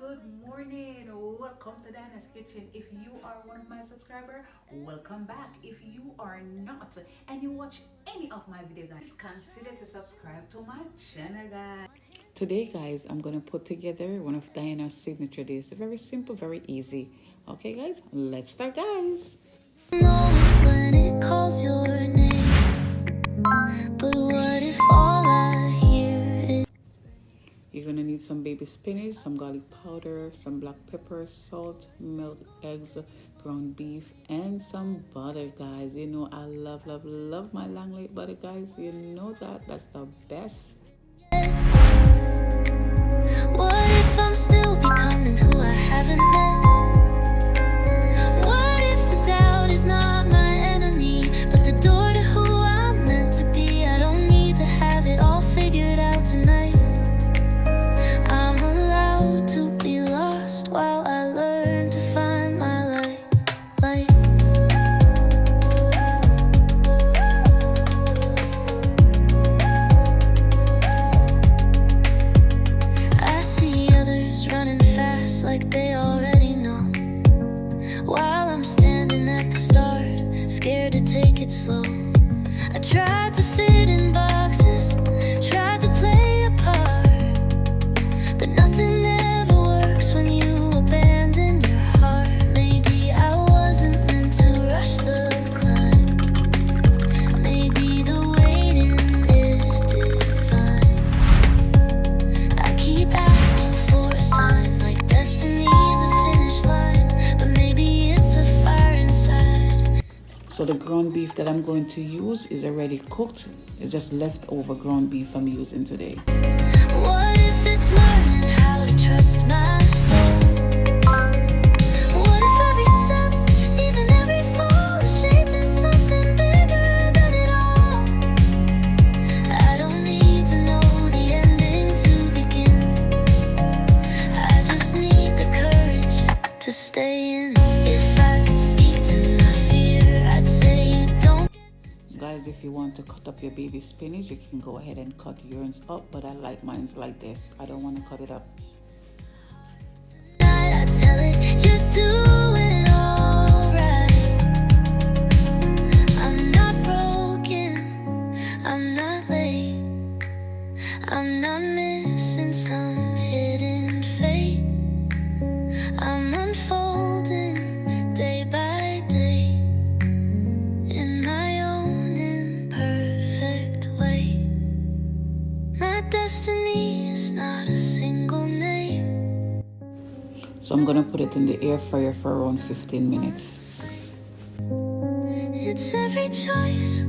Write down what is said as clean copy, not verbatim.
good morning. Welcome to Dyana's Kitchen. If you are one of my subscribers, welcome back. If you are not and you watch any of my videos, guys, consider to subscribe to my channel, guys. Today, guys, I'm going to put together one of Dyana's signature dishes. Very simple, very easy. Okay, guys, let's start, guys. When it calls your name, but what if all I hear is... You're gonna need some baby spinach, some garlic powder, some black pepper, salt, milk, eggs, ground beef, and some butter, guys. You know I love my long light butter, guys. You know that's the best. What if I'm still becoming who I haven't been? What if the doubt is not my enemy, but the door to who I'm meant to be? I don't need to have it all figured out tonight. I'm allowed to be lost while I learn to find my light. I see others running fast like they already know, while I'm standing at the start, scared to take it slow. I tried to fit in boxes, tried to play a part, but nothing ever works when you abandon your heart. Maybe I wasn't meant to rush the climb. Maybe the waiting is divine. I keep asking for a sign, like destiny's a finish line, but maybe it's a fire inside. So the ground beef that I'm going to use is already cooked. It's just leftover ground beef I'm using today. What if it's learning how to trust my soul? What if every step, even every fall, is shaping something bigger than it all? I don't need to know the ending to begin. I just need the courage to stay in. If I could speak to my fear, I'd say you don't. Guys, if you want to cut up your baby spinach, you can go ahead and cut yours up, but I like mine's like this. I don't want to cut it up. I tell it you're doing it all right. I'm not broken, I'm not late, I'm not missing some hidden fate. I'm unfolding day by day in my own imperfect way. My destiny is not a single name. So I'm gonna put it in the air fryer for around 15 minutes. It's every choice